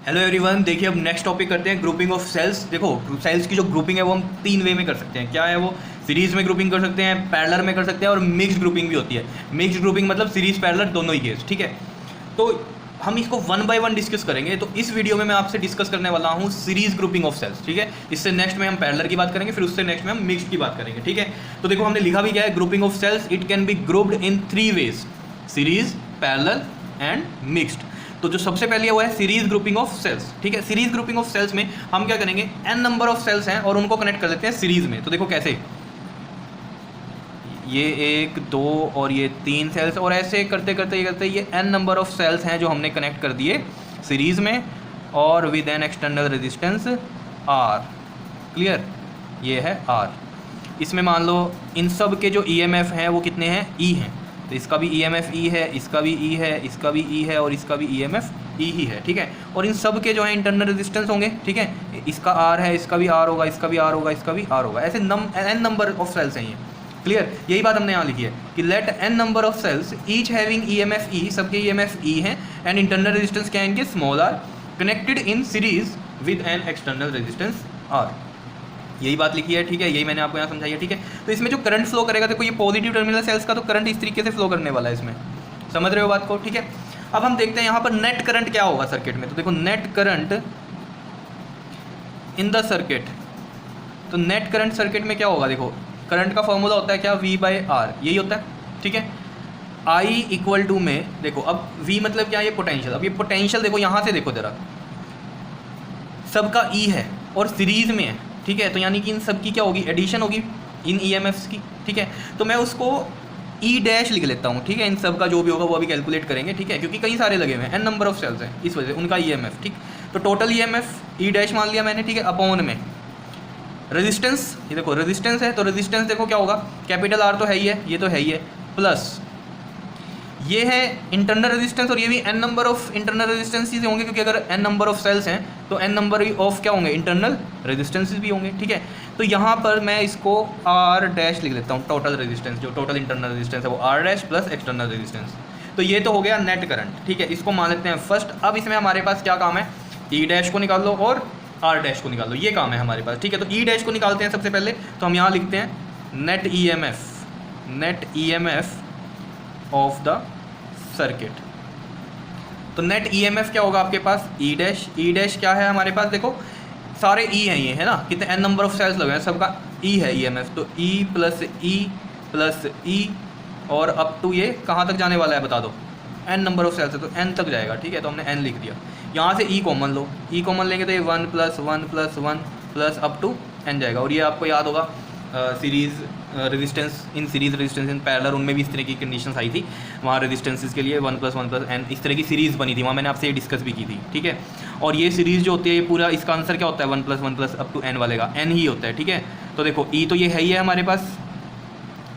Hello everyone, देखिए अब next topic करते हैं ग्रुपिंग ऑफ सेल्स। देखो सेल्स की जो ग्रुपिंग है वो हम 3 वे में कर सकते हैं। क्या है वो? सीरीज में ग्रुपिंग कर सकते हैं, पैरेलल में कर सकते हैं और मिक्स्ड ग्रुपिंग भी होती है। मिक्स्ड ग्रुपिंग मतलब सीरीज पैरेलल दोनों ही केस, ठीक है। तो हम इसको वन बाय वन डिस्कस करेंगे। तो इस वीडियो में मैं आपसे डिस्कस करने वाला हूँ सीरीज ग्रुपिंग ऑफ सेल्स, ठीक है। इससे नेक्स्ट में हम पैरेलल की बात करेंगे, फिर उससे नेक्स्ट में हम मिक्स्ड की बात करेंगे, ठीक है। तो देखो हमने लिखा भी क्या है, grouping of cells it can be grouped in 3 ways, series, parallel and mixed. तो जो सबसे पहले वो है सीरीज ग्रुपिंग ऑफ सेल्स, ठीक है। सीरीज ग्रुपिंग ऑफ सेल्स में हम क्या करेंगे, n नंबर ऑफ सेल्स हैं और उनको कनेक्ट कर देते हैं सीरीज में। तो देखो कैसे, ये 1 2 और ये 3 सेल्स, और ऐसे करते करते ये n नंबर ऑफ सेल्स हैं जो हमने कनेक्ट कर दिए सीरीज में और with an external resistance r। Clear, ये है r। इसमें मान लो इन सब के जो EMF हैं वो कितने हैं, E हैं। तो इसका भी EMF E है, इसका भी E है, इसका भी E है और इसका भी EMF E ही है, ठीक है। और इन सब के जो है इंटरनल रेजिस्टेंस होंगे, ठीक है। इसका R है, इसका भी R होगा, इसका भी R होगा, इसका भी R होगा। ऐसे n नंबर ऑफ सेल्स हैं ये। क्लियर, यही बात हमने यहाँ लिखी है कि let n number of cells each having EMF E, सबके EMF E हैं एंड इंटरनल रेजिस्टेंस क्या है इनके, small r, connected in series with an external resistance R। यही बात लिखी है, ठीक है। यही मैंने आपको यहाँ समझाई है, ठीक है। तो इसमें जो करंट फ्लो करेगा, देखो ये पॉजिटिव टर्मिनल सेल्स का तो करंट इस तरीके से फ्लो करने वाला है इसमें, समझ रहे हो बात को, ठीक है। अब हम देखते हैं यहाँ पर नेट करंट क्या होगा सर्किट में। तो देखो net current in the circuit, तो नेट करंट सर्किट में क्या होगा, देखो करंट का फॉर्मूला होता है क्या, V/R, यही होता है, ठीक है। I इक्वल टू में देखो, अब V मतलब क्या, ये पोटेंशियल। अब ये पोटेंशियल देखो यहाँ से देखो जरा, सबका E है और सीरीज में है, ठीक है। तो यानी कि इन सब की क्या होगी, एडिशन होगी इन EMFs की, ठीक है। तो मैं उसको E डैश लिख लेता हूँ, ठीक है। इन सब का जो भी होगा वो अभी कैलकुलेट करेंगे, ठीक है, क्योंकि कई सारे लगे हुए हैं, n नंबर ऑफ सेल्स हैं, इस वजह से उनका EMF, ठीक। तो टोटल EMF E डैश मान लिया मैंने, ठीक है, अपॉन में रेजिस्टेंस। ये देखो रेजिस्टेंस है, तो रेजिस्टेंस देखो क्या होगा, कैपिटल R तो है ही है, ये तो है ही है, प्लस ये है इंटरनल रेजिस्टेंस, और ये भी n number of internal resistances होंगे, क्योंकि अगर n नंबर ऑफ सेल्स हैं तो n नंबर ऑफ क्या होंगे, इंटरनल रेजिस्टेंसेस भी होंगे, ठीक है। तो यहाँ पर मैं इसको R डैश लिख लेता हूँ, टोटल रेजिस्टेंस, जो टोटल इंटरनल रेजिस्टेंस है वो R dash plus external resistance. तो ये तो हो गया नेट करंट, ठीक है, इसको मान लेते हैं फर्स्ट। अब इसमें हमारे पास क्या काम है, E डैश को निकाल लो और R डैश को निकाल लो, ये काम है हमारे पास, ठीक है। तो E डैश को निकालते हैं सबसे पहले। तो हम यहाँ लिखते हैं net EMF of the circuit. तो नेट EMF क्या होगा आपके पास, E डैश क्या है हमारे पास, देखो सारे E हैं ये, है ना, कितने n नंबर ऑफ सेल्स लगे हैं, सबका E है EMF। तो E प्लस E और अप टू ये कहाँ तक जाने वाला है बता दो, n नंबर ऑफ सेल्स है तो n तक जाएगा, ठीक है। तो हमने n लिख दिया। यहाँ से E कॉमन लो, E कॉमन लेंगे तो ये 1 + 1 + 1 प्लस अप टू n जाएगा। और ये आपको याद होगा series resistance, in series resistance in parallel, उनमें भी इस तरह की कंडीशंस आई थी। वहाँ रेजिस्टेंसेस के लिए 1 + 1 + n इस तरह की सीरीज़ बनी थी, वहाँ मैंने आपसे ये डिस्कस भी की थी, ठीक है। और ये सीरीज़ जो होती है, ये पूरा इसका आंसर क्या होता है, 1 + 1 प्लस अप टू n वाले का n ही होता है, ठीक है। तो देखो E तो ये है ही है हमारे पास,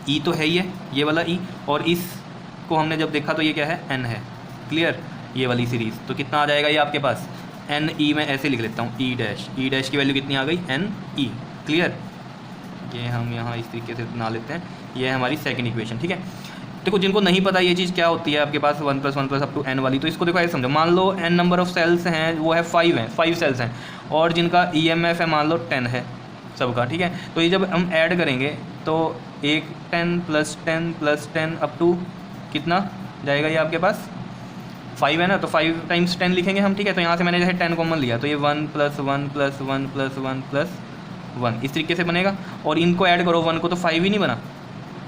E तो है ही है, ये वाला E, और इसको हमने जब देखा तो ये क्या है, n है। क्लियर, ये वाली सीरीज़ तो कितना आ जाएगा ये आपके पास, NE, मैं ऐसे लिख लेता हूँ E डैश की वैल्यू कितनी आ गई, NE। क्लियर, ये हम यहाँ इस तरीके से बना लेते हैं, ये है हमारी सेकंड इक्वेशन, ठीक है। देखो जिनको नहीं पता ये चीज़ क्या होती है आपके पास 1 + 1 प्लस अप टू n वाली, तो इसको देखो ऐसे समझो, मान लो n नंबर ऑफ सेल्स हैं, वो है 5 सेल्स हैं, और जिनका EMF है मान लो 10 है सबका, ठीक है। तो ये जब हम ऐड करेंगे तो 10 + 10 + 10 अप टू कितना जाएगा ये आपके पास, 5 है ना, तो 5 × 10 लिखेंगे हम, ठीक है। तो यहाँ से मैंने जैसे 10 कॉमन लिया, तो ये 1 + 1 + 1 + 1 + 1 इस तरीके से बनेगा। और इनको ऐड करो, 1 को तो 5 ही नहीं बना,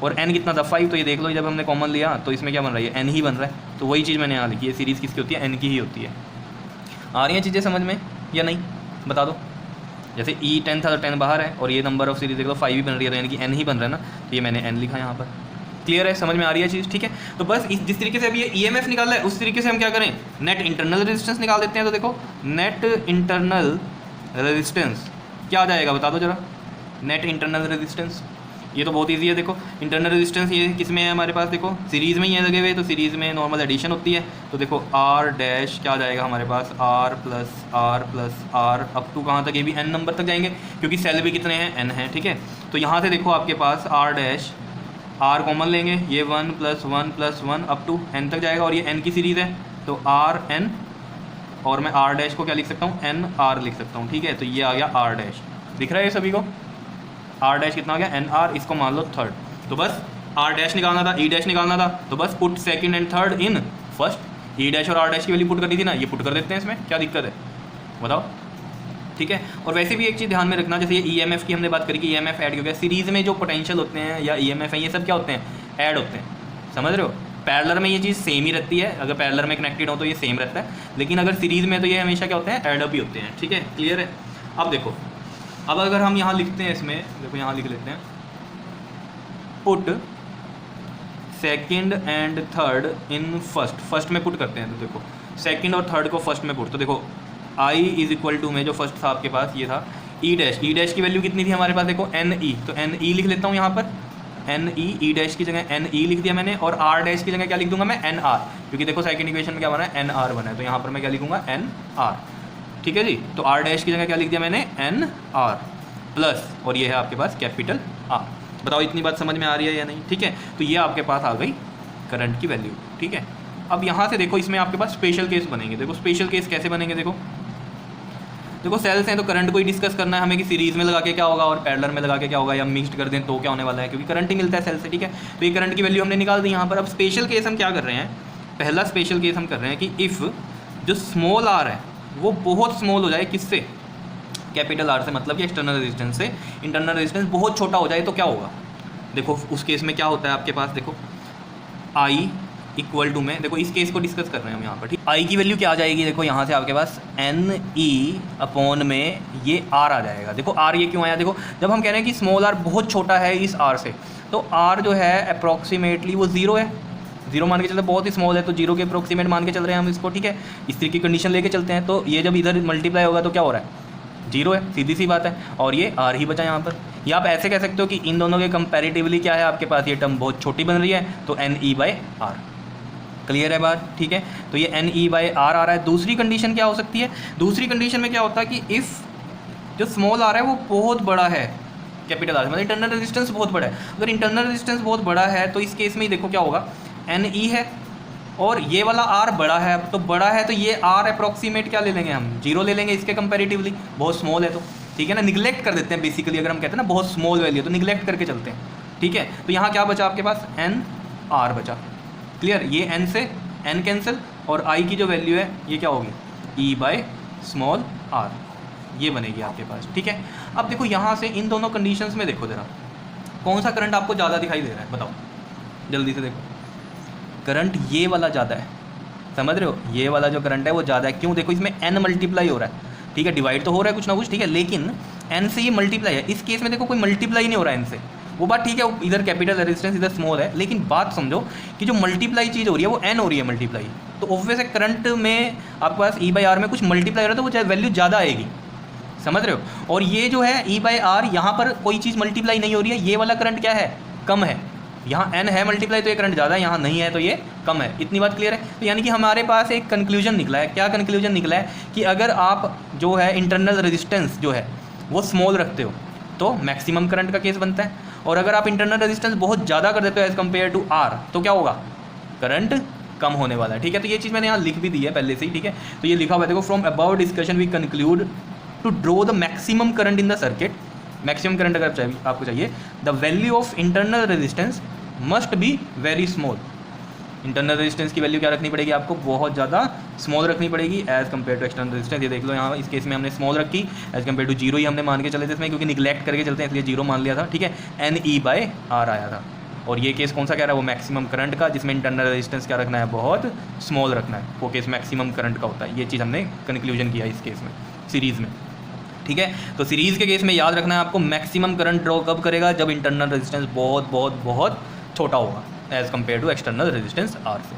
और n कितना था 5, तो ये देख लो जब हमने कॉमन लिया तो इसमें क्या बन रहा है, n ही बन रहा है। तो वही चीज़ मैंने यहाँ लिखी है, सीरीज़ किसकी होती है, n की ही होती है। आ रही हैं चीज़ें समझ में या नहीं, बता दो। जैसे E 10 था तो 10 बाहर है, और ये नंबर ऑफ सीरीज देख लो 5 ही बन रही है, तो यानी कि n ही बन रहा है ना, तो ये मैंने n लिखा यहाँ पर। क्लियर है, समझ में आ रही है चीज़, ठीक है। तो बस जिस तरीके से अभी ये EMF निकाल रहा है, उस तरीके से हम क्या करें, नेट इंटरनल रेजिस्टेंस निकाल देते हैं। तो देखो नेट इंटरनल रेजिस्टेंस क्या आ जाएगा बता दो जरा, नेट इंटरनल रेजिस्टेंस, ये तो बहुत इजी है। देखो इंटरनल रेजिस्टेंस ये किस में है हमारे पास, देखो सीरीज़ में ही है लगे हुए, तो सीरीज़ में नॉर्मल एडिशन होती है। तो देखो R डैश क्या आ जाएगा हमारे पास, R + R अप टू कहाँ तक, ये भी n नंबर तक जाएंगे, क्योंकि सेल भी कितने हैं, n है, ठीक है। तो यहाँ से देखो आपके पास R डैश, R कॉमन लेंगे, ये 1 + 1 + 1 अप टू n तक जाएगा, और ये n की सीरीज़ है, तो R n और मैं आर डैश को क्या लिख सकता हूँ, एन आर लिख सकता हूँ, ठीक है। तो ये आ गया आर डैश, दिख रहा है ये सभी को, आर डैश कितना हो गया, एन आर, इसको मान लो थर्ड। तो बस आर डैश निकालना था, ई डैश निकालना था, तो बस put second and third in first. E dash और आर डैश की वैल्यू पुट करनी थी ना, ये पुट कर देते हैं, इसमें क्या दिक्कत है बताओ, ठीक है। और वैसे भी एक चीज़ ध्यान में रखना, जैसे ये ईएमएफ की हमने बात करी कि ईएमएफ ऐड हो गया, सीरीज़ में जो पोटेंशियल होते हैं या ईएमएफ है ये सब क्या होते हैं, ऐड होते हैं, समझ रहे हो। पैरेलल में ये चीज़ सेम ही रहती है, अगर पैरेलल में कनेक्टेड हो तो ये सेम रहता है, लेकिन अगर सीरीज़ में तो ये हमेशा क्या होते हैं, ऐड अप ही होते हैं, ठीक है, क्लियर है। अब देखो, अब अगर हम यहाँ लिखते हैं, इसमें देखो यहाँ लिख लेते हैं, put second and third in first, first में पुट करते हैं, तो देखो सेकंड और थर्ड को फर्स्ट में पुट, तो देखो i इज इक्वल टू में जो फर्स्ट था आपके पास ये था ई डैश, ई डैश की वैल्यू कितनी थी हमारे पास, देखो एन ई, तो एन ई लिख लेता हूँ यहाँ पर, एन ई डैश की जगह एन ई लिख दिया मैंने, और आर डैश की जगह क्या लिख दूंगा मैं, एन आर, क्योंकि देखो सेकंड इक्वेशन में क्या बना है, एन आर बना है, तो यहाँ पर मैं क्या लिखूंगा, एन आर, ठीक है जी। तो आर डैश की जगह क्या लिख दिया मैंने, एन आर प्लस, और ये है आपके पास कैपिटल आर। बताओ इतनी बात समझ में आ रही है या नहीं, ठीक है। तो ये आपके पास आ गई करंट की वैल्यू, ठीक है। अब यहाँ से देखो, इसमें आपके पास स्पेशल केस बनेंगे, देखो स्पेशल केस कैसे बनेंगे, देखो सेल्स हैं तो करंट को ही डिस्कस करना है हमें कि सीरीज़ में लगा के क्या होगा और पैरेलल में लगा के क्या होगा, या मिक्स्ड कर दें तो क्या होने वाला है, क्योंकि करंट ही मिलता है सेल से, ठीक है। तो ये करंट की वैल्यू हमने निकाल दी यहाँ पर। अब स्पेशल केस हम क्या कर रहे हैं, पहला स्पेशल केस हम कर रहे हैं कि इफ़ जो स्मॉल आर है वो बहुत स्मॉल हो जाए, किससे, कैपिटल आर से, मतलब कि एक्सटर्नल रेजिस्टेंस से इंटरनल रेजिस्टेंस बहुत छोटा हो जाए, तो क्या होगा, देखो उस केस में क्या होता है आपके पास, देखो आई इक्वल टू में, देखो इस केस को डिस्कस कर रहे हैं हम यहाँ पर, ठीक। आई की वैल्यू क्या आ जाएगी, देखो यहाँ से आपके पास एन ई अपॉन में ये आर आ जाएगा। देखो आर ये क्यों आया, देखो जब हम कह रहे हैं कि स्मॉल आर बहुत छोटा है इस आर से, तो आर जो है अप्रॉक्सीमेटली वो जीरो है, जीरो मान के चलते, बहुत ही स्मॉल है तो जीरो के अप्रॉक्सीमेट मान के चल रहे हैं हम इसको, ठीक है। इस तरह की कंडीशन लेके चलते हैं, तो ये जब इधर मल्टीप्लाई होगा तो क्या हो रहा है, जीरो है, सीधी सी बात है, और ये आर ही बचा यहाँ पर। या आप ऐसे कह सकते हो कि इन दोनों के कंपैरेटिवली क्या है आपके पास, ये टर्म बहुत छोटी बन रही है, तो N E by R, clear है बात, ठीक है। तो ये एन ई बाई आर आ रहा है। दूसरी कंडीशन क्या हो सकती है, दूसरी कंडीशन में क्या होता है कि इफ़ जो स्मॉल आर है वो बहुत बड़ा है, कैपिटल आर मतलब इंटरनल रेजिस्टेंस बहुत बड़ा है, अगर इंटरनल रेजिस्टेंस बहुत बड़ा है तो इस केस में ही देखो क्या होगा, एन ई है और ये वाला आर बड़ा है, तो बड़ा है तो ये आर अप्रॉक्सीमेट क्या ले लेंगे हम, जीरो ले लेंगे इसके कंपैरेटिवली, बहुत स्मॉल है तो, ठीक है ना, निगलेक्ट कर देते हैं बेसिकली, अगर हम कहते हैं ना बहुत स्मॉल वैल्यू तो निगलेक्ट करके चलते हैं, ठीक है। तो यहाँ क्या बचा आपके पास, एन आर बचा, क्लियर। ये एन से एन कैंसिल, और आई की जो वैल्यू है ये क्या होगी, ई बाय स्मॉल आर, ये बनेगी आपके पास, ठीक है। अब देखो यहाँ से इन दोनों कंडीशंस में देखो जरा, कौन सा करंट आपको ज़्यादा दिखाई दे रहा है, बताओ जल्दी से देखो, करंट ये वाला ज़्यादा है, समझ रहे हो, ये वाला जो करंट है वो ज़्यादा है, क्यों, देखो इसमें एन मल्टीप्लाई हो रहा है, ठीक है, डिवाइड तो हो रहा है कुछ ना कुछ, ठीक है, लेकिन एन से ये मल्टीप्लाई है, इस केस में देखो कोई मल्टीप्लाई नहीं हो रहा है एन से, वो बात ठीक है, इधर कैपिटल रेजिस्टेंस इधर स्मॉल है, लेकिन बात समझो कि जो मल्टीप्लाई चीज़ हो रही है वो एन हो रही है मल्टीप्लाई, तो ऑब्वियस है करंट में आपके पास ई बाई आर में कुछ मल्टीप्लाई हो रहा है तो वो वैल्यू ज़्यादा आएगी, समझ रहे हो। और ये जो है ई बाई आर, यहाँ पर कोई चीज़ मल्टीप्लाई नहीं हो रही है, ये वाला करंट क्या है, कम है, यहाँ एन है मल्टीप्लाई तो ये करंट ज़्यादा है, यहाँ नहीं है तो ये कम है, इतनी बात क्लियर है। तो यानी कि हमारे पास एक कंक्लूजन निकला है, क्या कंक्लूजन निकला है कि अगर आप जो है इंटरनल रेजिस्टेंस जो है वो स्मॉल रखते हो तो मैक्सिमम करंट का केस बनता है, और अगर आप इंटरनल रेजिस्टेंस बहुत ज़्यादा कर देते हो एज़ कम्पेयर टू आर तो क्या होगा, करंट कम होने वाला है, ठीक है। तो ये चीज़ मैंने यहाँ लिख भी दी है पहले से ही, ठीक है। तो ये लिखा हुआ है देखो, from about discussion we conclude to draw the maximum current in the circuit, maximum current अगर आपको चाहिए, the value of internal resistance must be very small, internal resistance की वैल्यू क्या रखनी पड़ेगी आपको, बहुत ज़्यादा स्मॉल रखनी पड़ेगी as compare to external resistance. ये देख लो यहाँ इस केस में हमने स्मॉल रखी एज़ कम्पेयर टू जीरो ही हमने मान के चले थे इसमें, क्योंकि निगलेक्ट करके चलते हैं इसलिए जीरो मान लिया था, ठीक है। एन ई बाय आर आया था, और ये केस कौन सा कह रहा है, वो मैक्सिमम करंट का, जिसमें इंटरनल रेजिस्टेंस क्या रखना है, बहुत स्मॉल रखना है, वो केस मैक्सिमम करंट का होता है। ये चीज़ हमने कंक्लूजन किया इस केस में, सीरीज़ में, ठीक है। तो सीरीज़ के केस में याद रखना है आपको, मैक्सिमम करंट ड्रॉ कब करेगा, जब इंटरनल रेजिस्टेंस बहुत बहुत बहुत छोटा होगा as compare to external resistance R से।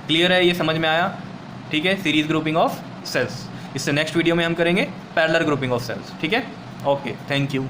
क्लियर है, ये समझ में आया, ठीक है। सीरीज ग्रुपिंग ऑफ सेल्स, इससे नेक्स्ट वीडियो में हम करेंगे पैरेलल ग्रुपिंग ऑफ सेल्स, ठीक है। Okay, thank you.